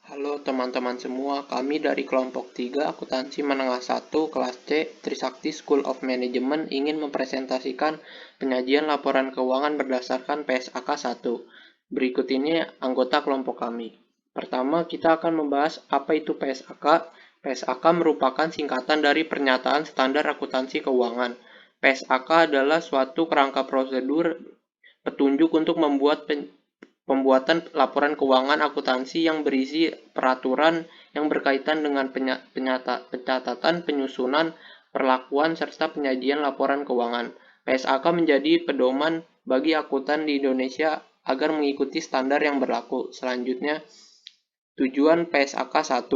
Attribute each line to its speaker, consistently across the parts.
Speaker 1: Halo teman-teman semua, kami dari kelompok 3 Akuntansi Menengah 1 kelas C Trisakti School of Management ingin mempresentasikan penyajian laporan keuangan berdasarkan PSAK 1. Berikut ini anggota kelompok kami. Pertama, kita akan membahas apa itu PSAK. PSAK merupakan singkatan dari Pernyataan Standar Akuntansi Keuangan. PSAK adalah suatu kerangka prosedur petunjuk untuk pembuatan laporan keuangan akuntansi yang berisi peraturan yang berkaitan dengan pencatatan, penyusunan, perlakuan, serta penyajian laporan keuangan. PSAK menjadi pedoman bagi akuntan di Indonesia agar mengikuti standar yang berlaku. Selanjutnya, tujuan PSAK 1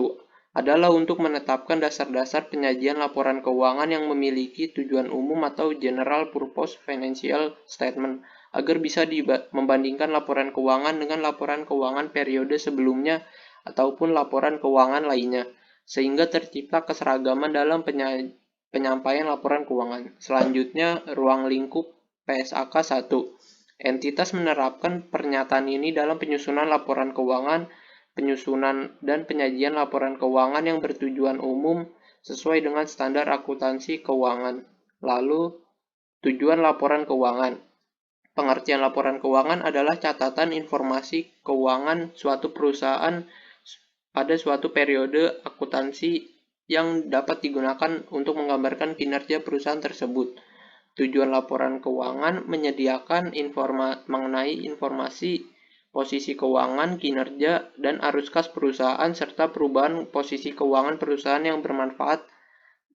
Speaker 1: adalah untuk menetapkan dasar-dasar penyajian laporan keuangan yang memiliki tujuan umum atau General Purpose Financial Statement agar bisa membandingkan laporan keuangan dengan laporan keuangan periode sebelumnya ataupun laporan keuangan lainnya, sehingga tercipta keseragaman dalam penyampaian laporan keuangan. Selanjutnya, ruang lingkup PSAK 1. Entitas menerapkan pernyataan ini dalam penyusunan laporan keuangan, penyusunan dan penyajian laporan keuangan yang bertujuan umum sesuai dengan standar akuntansi keuangan. Lalu, tujuan laporan keuangan. Pengertian laporan keuangan adalah catatan informasi keuangan suatu perusahaan pada suatu periode akuntansi yang dapat digunakan untuk menggambarkan kinerja perusahaan tersebut. Tujuan laporan keuangan menyediakan mengenai informasi posisi keuangan, kinerja, dan arus kas perusahaan serta perubahan posisi keuangan perusahaan yang bermanfaat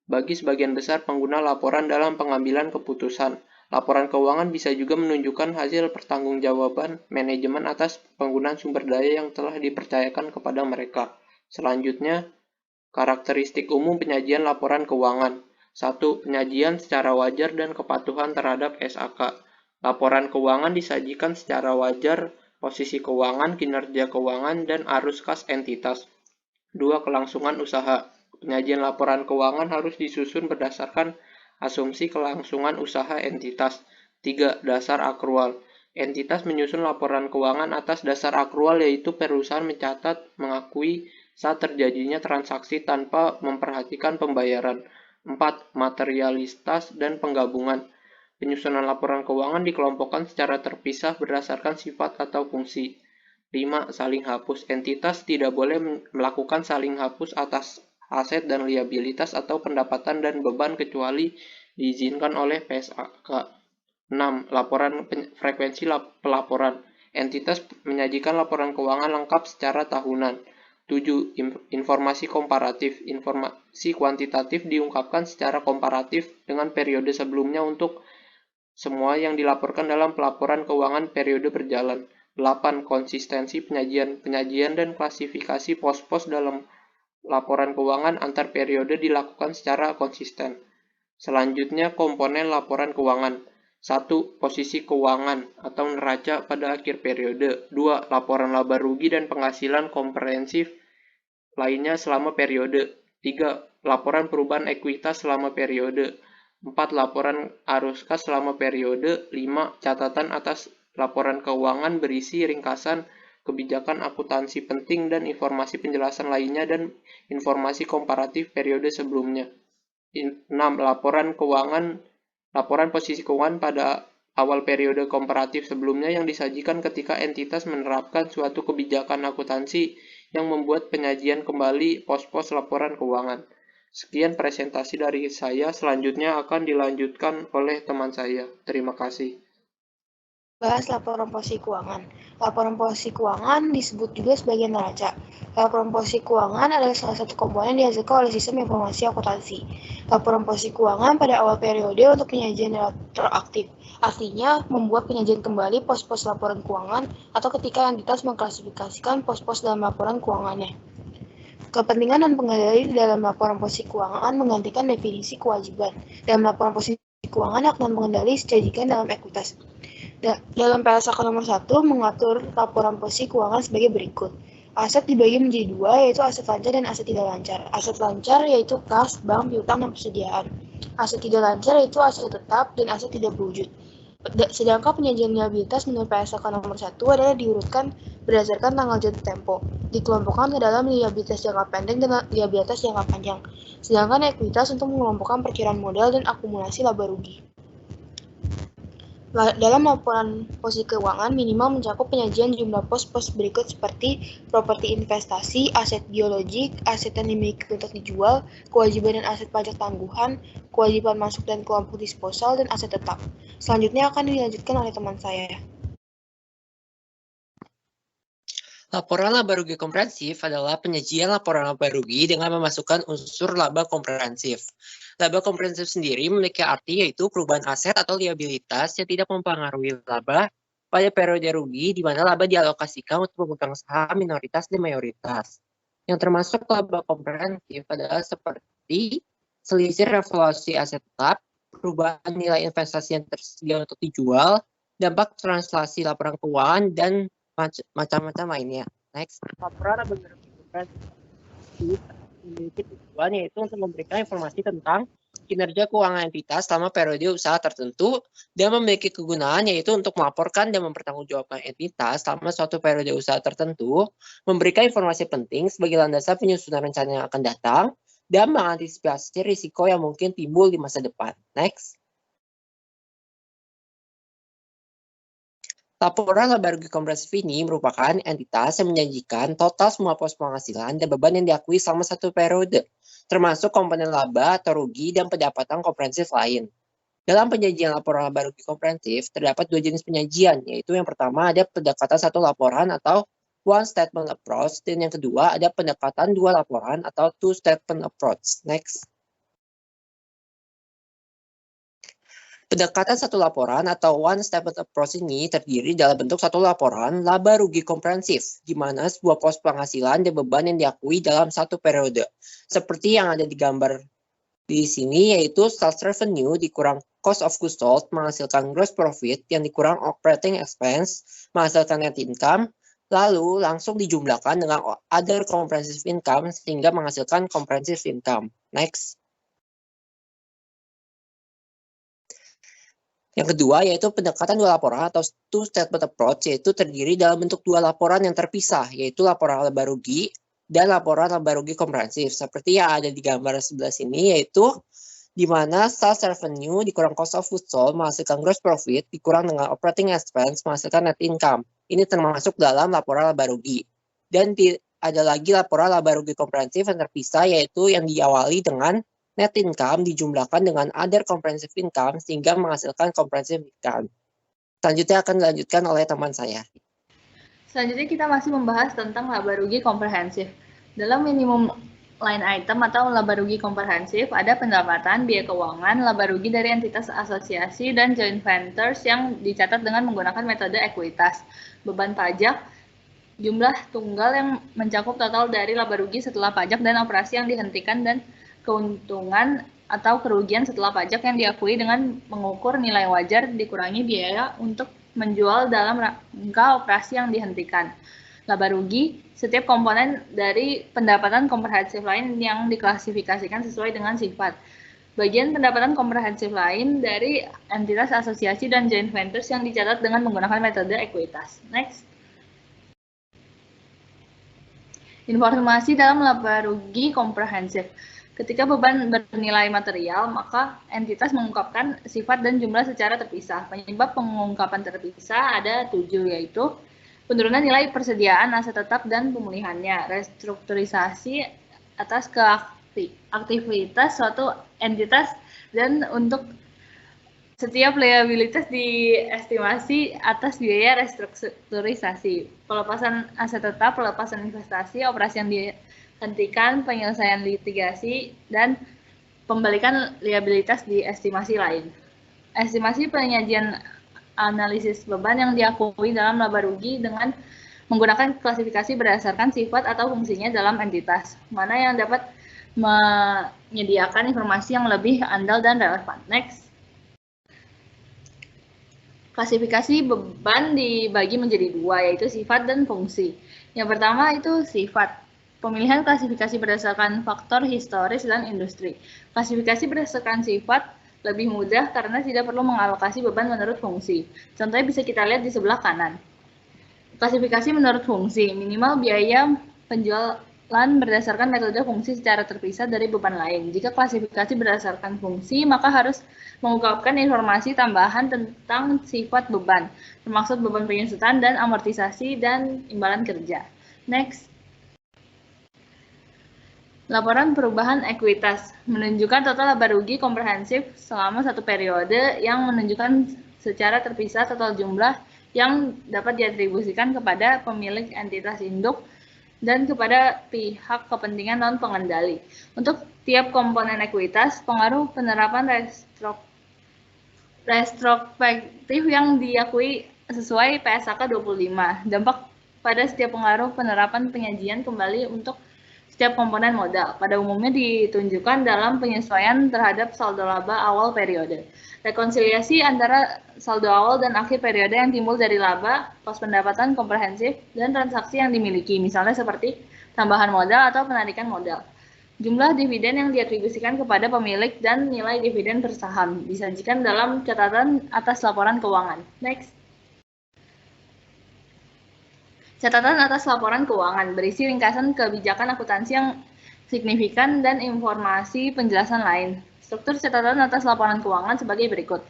Speaker 1: bagi sebagian besar pengguna laporan dalam pengambilan keputusan. Laporan keuangan bisa juga menunjukkan hasil pertanggungjawaban manajemen atas penggunaan sumber daya yang telah dipercayakan kepada mereka. Selanjutnya, karakteristik umum penyajian laporan keuangan. 1. Penyajian secara wajar dan kepatuhan terhadap SAK. Laporan keuangan disajikan secara wajar, posisi keuangan, kinerja keuangan, dan arus kas entitas. 2. Kelangsungan usaha. Penyajian laporan keuangan harus disusun berdasarkan asumsi kelangsungan usaha entitas. 3. Dasar akrual. Entitas menyusun laporan keuangan atas dasar akrual, yaitu perusahaan mencatat, mengakui saat terjadinya transaksi tanpa memperhatikan pembayaran. 4. Materialitas dan penggabungan. Penyusunan laporan keuangan dikelompokkan secara terpisah berdasarkan sifat atau fungsi. 5. Saling hapus. Entitas tidak boleh melakukan saling hapus atas aset dan liabilitas atau pendapatan dan beban kecuali diizinkan oleh PSAK. 6. Frekuensi pelaporan. Entitas menyajikan laporan keuangan lengkap secara tahunan. 7. Informasi komparatif. Informasi kuantitatif diungkapkan secara komparatif dengan periode sebelumnya untuk semua yang dilaporkan dalam pelaporan keuangan periode berjalan. 8. Konsistensi penyajian dan klasifikasi pos-pos dalam laporan keuangan antar periode dilakukan secara konsisten. Selanjutnya, komponen laporan keuangan. 1. Posisi keuangan atau neraca pada akhir periode. 2. Laporan laba rugi dan penghasilan komprehensif lainnya selama periode. 3. Laporan perubahan ekuitas selama periode. 4. Laporan arus kas selama periode. 5. Catatan atas laporan keuangan berisi ringkasan kebijakan akuntansi penting dan informasi penjelasan lainnya dan informasi komparatif periode sebelumnya. 6. Laporan posisi keuangan pada awal periode komparatif sebelumnya yang disajikan ketika entitas menerapkan suatu kebijakan akuntansi yang membuat penyajian kembali pos-pos laporan keuangan. Sekian presentasi dari saya, selanjutnya akan dilanjutkan oleh teman saya. Terima kasih.
Speaker 2: Bahas laporan posisi keuangan. Laporan posisi keuangan disebut juga sebagai neraca. Laporan posisi keuangan adalah salah satu komponen dihasilkan oleh sistem informasi akuntansi. Laporan posisi keuangan pada awal periode untuk penyajian retroaktif. Artinya, membuat penyajian kembali pos-pos laporan keuangan atau ketika entitas mengklasifikasikan pos-pos dalam laporan keuangannya. Kepentingan dan pengendali dalam laporan posisi keuangan menggantikan definisi kewajiban. Dalam laporan posisi keuangan, hak dan pengendali disajikan dalam ekuitas. Dalam PSAK nomor 1 mengatur laporan posisi keuangan sebagai berikut. Aset dibagi menjadi dua, yaitu aset lancar dan aset tidak lancar. Aset lancar yaitu kas, bank, piutang, dan persediaan. Aset tidak lancar yaitu aset tetap dan aset tidak berwujud. Sedangkan penyajian liabilitas menurut PSAK nomor 1 adalah diurutkan berdasarkan tanggal jatuh tempo. Dikelompokkan ke dalam liabilitas jangka pendek dan liabilitas jangka panjang. Sedangkan ekuitas untuk mengelompokkan perkiraan modal dan akumulasi laba rugi. Dalam laporan posisi keuangan, minimal mencakup penyajian jumlah pos-pos berikut seperti properti investasi, aset biologik, aset yang dimiliki untuk dijual, kewajiban dan aset pajak tangguhan, kewajiban masuk dan kelompok disposal, dan aset tetap. Selanjutnya akan dilanjutkan oleh teman saya.
Speaker 1: Laporan laba rugi komprehensif adalah penyajian laporan laba rugi dengan memasukkan unsur laba komprehensif. Laba komprehensif sendiri memiliki arti yaitu perubahan aset atau liabilitas yang tidak mempengaruhi laba pada periode rugi di mana laba dialokasikan untuk pemegang saham minoritas dan mayoritas. Yang termasuk laba komprehensif adalah seperti selisih revaluasi aset tetap, perubahan nilai investasi yang tersedia untuk dijual, dampak translasi laporan keuangan, dan macam-macam lainnya. Next, laporan laba rugi komprehensif memiliki tujuan yaitu untuk memberikan informasi tentang kinerja keuangan entitas selama periode usaha tertentu dan memiliki kegunaan yaitu untuk melaporkan dan mempertanggungjawabkan entitas selama suatu periode usaha tertentu, memberikan informasi penting sebagai landasan penyusunan rencana yang akan datang, dan mengantisipasi risiko yang mungkin timbul di masa depan. Next. Laporan laba rugi komprehensif ini merupakan entitas yang menjanjikan total semua pos penghasilan dan beban yang diakui selama satu periode, termasuk komponen laba atau rugi dan pendapatan komprehensif lain. Dalam penyajian laporan laba rugi komprehensif, terdapat dua jenis penyajian, yaitu yang pertama ada pendekatan satu laporan atau one statement approach, dan yang kedua ada pendekatan dua laporan atau two statement approach. Next. Pendekatan satu laporan atau one statement approach ini terdiri dalam bentuk satu laporan laba rugi komprehensif, di mana sebuah pos penghasilan dan beban yang diakui dalam satu periode. Seperti yang ada di gambar di sini, yaitu sales revenue dikurang cost of goods sold menghasilkan gross profit yang dikurang operating expense menghasilkan net income, lalu langsung dijumlahkan dengan other comprehensive income sehingga menghasilkan comprehensive income. Next. Yang kedua yaitu pendekatan dua laporan atau two statement approach, yaitu terdiri dalam bentuk dua laporan yang terpisah, yaitu laporan laba rugi dan laporan laba rugi komprehensif. Seperti yang ada di gambar sebelah sini, yaitu di mana sales revenue dikurang cost of goods sold menghasilkan gross profit dikurang dengan operating expense menghasilkan net income. Ini termasuk dalam laporan laba rugi. Dan ada lagi laporan laba rugi komprehensif yang terpisah, yaitu yang diawali dengan net income dijumlahkan dengan other comprehensive income sehingga menghasilkan comprehensive income. Selanjutnya akan dilanjutkan oleh teman saya.
Speaker 3: Selanjutnya kita masih membahas tentang laba rugi komprehensif. Dalam minimum line item atau laba rugi komprehensif ada pendapatan, biaya keuangan, laba rugi dari entitas asosiasi dan joint ventures yang dicatat dengan menggunakan metode ekuitas, beban pajak, jumlah tunggal yang mencakup total dari laba rugi setelah pajak dan operasi yang dihentikan, dan keuntungan atau kerugian setelah pajak yang diakui dengan mengukur nilai wajar dikurangi biaya untuk menjual dalam rangka operasi yang dihentikan. Laba rugi, setiap komponen dari pendapatan komprehensif lain yang diklasifikasikan sesuai dengan sifat. Bagian pendapatan komprehensif lain dari entitas asosiasi dan joint ventures yang dicatat dengan menggunakan metode ekuitas. Next. Informasi dalam laba rugi komprehensif. Ketika beban bernilai material, maka entitas mengungkapkan sifat dan jumlah secara terpisah. Penyebab pengungkapan terpisah ada 7, yaitu penurunan nilai persediaan aset tetap dan pemulihannya, restrukturisasi atas aktivitas suatu entitas, dan untuk setiap liabilitas diestimasi atas biaya restrukturisasi, pelepasan aset tetap, pelepasan investasi, operasi yang dihentikan, penyelesaian litigasi, dan pembalikan liabilitas di estimasi lain. Estimasi penyajian analisis beban yang diakui dalam laba rugi dengan menggunakan klasifikasi berdasarkan sifat atau fungsinya dalam entitas, mana yang dapat menyediakan informasi yang lebih andal dan relevan. Next. Klasifikasi beban dibagi menjadi dua, yaitu sifat dan fungsi. Yang pertama itu sifat. Pemilihan klasifikasi berdasarkan faktor historis dan industri. Klasifikasi berdasarkan sifat Lebih mudah karena tidak perlu mengalokasi beban menurut fungsi. Contohnya bisa kita lihat di sebelah kanan. Klasifikasi menurut fungsi, minimal biaya penjualan berdasarkan metode fungsi secara terpisah dari beban lain. Jika klasifikasi berdasarkan fungsi, maka harus mengungkapkan informasi tambahan tentang sifat beban, termasuk beban penyusutan dan amortisasi dan imbalan kerja. Next. Laporan perubahan ekuitas menunjukkan total laba rugi komprehensif selama satu periode yang menunjukkan secara terpisah total jumlah yang dapat diatribusikan kepada pemilik entitas induk dan kepada pihak kepentingan non-pengendali. Untuk tiap komponen ekuitas, pengaruh penerapan retrospektif yang diakui sesuai PSAK 25. Dampak pada setiap pengaruh penerapan penyajian kembali untuk setiap komponen modal. Pada umumnya ditunjukkan dalam penyesuaian terhadap saldo laba awal periode. Rekonsiliasi antara saldo awal dan akhir periode yang timbul dari laba, pos pendapatan komprehensif, dan transaksi yang dimiliki, misalnya seperti tambahan modal atau penarikan modal. Jumlah dividen yang diatribusikan kepada pemilik dan nilai dividen per saham disajikan dalam catatan atas laporan keuangan. Next. Catatan atas laporan keuangan berisi ringkasan kebijakan akuntansi yang signifikan dan informasi penjelasan lain. Struktur catatan atas laporan keuangan sebagai berikut.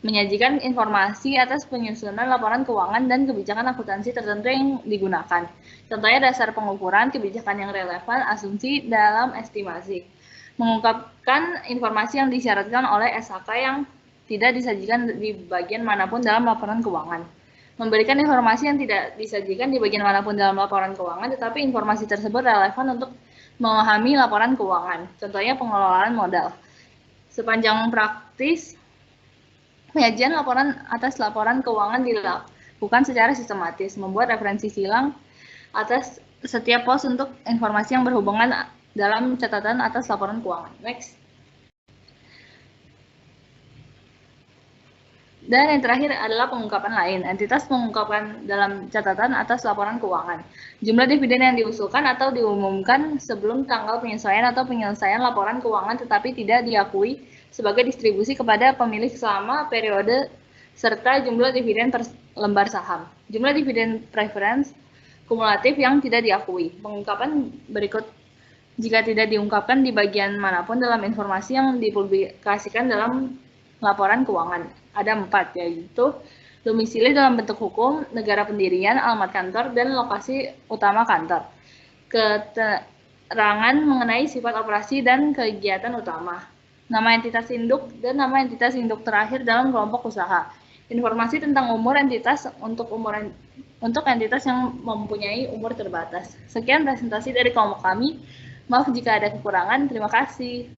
Speaker 3: Menyajikan informasi atas penyusunan laporan keuangan dan kebijakan akuntansi tertentu yang digunakan. Contohnya dasar pengukuran, kebijakan yang relevan, asumsi dalam estimasi. Mengungkapkan informasi yang disyaratkan oleh SHK yang tidak disajikan di bagian manapun dalam laporan keuangan. Memberikan informasi yang tidak disajikan di bagian manapun dalam laporan keuangan, tetapi informasi tersebut relevan untuk memahami laporan keuangan. Contohnya pengelolaan modal. Sepanjang praktis, penyajian laporan atas laporan keuangan dilakukan secara sistematis, membuat referensi silang atas setiap pos untuk informasi yang berhubungan dalam catatan atas laporan keuangan. Next. Dan yang terakhir adalah pengungkapan lain. Entitas mengungkapkan dalam catatan atas laporan keuangan jumlah dividen yang diusulkan atau diumumkan sebelum tanggal penyesuaian atau penyelesaian laporan keuangan tetapi tidak diakui sebagai distribusi kepada pemilik selama periode serta jumlah dividen per lembar saham. Jumlah dividen preference kumulatif yang tidak diakui. Pengungkapan berikut jika tidak diungkapkan di bagian manapun dalam informasi yang dipublikasikan dalam laporan keuangan. Ada 4, yaitu domisili dalam bentuk hukum, negara pendirian, alamat kantor, dan lokasi utama kantor. Keterangan mengenai sifat operasi dan kegiatan utama. Nama entitas induk dan nama entitas induk terakhir dalam kelompok usaha. Informasi tentang umur entitas untuk entitas yang mempunyai umur terbatas. Sekian presentasi dari kelompok kami. Maaf jika ada kekurangan. Terima kasih.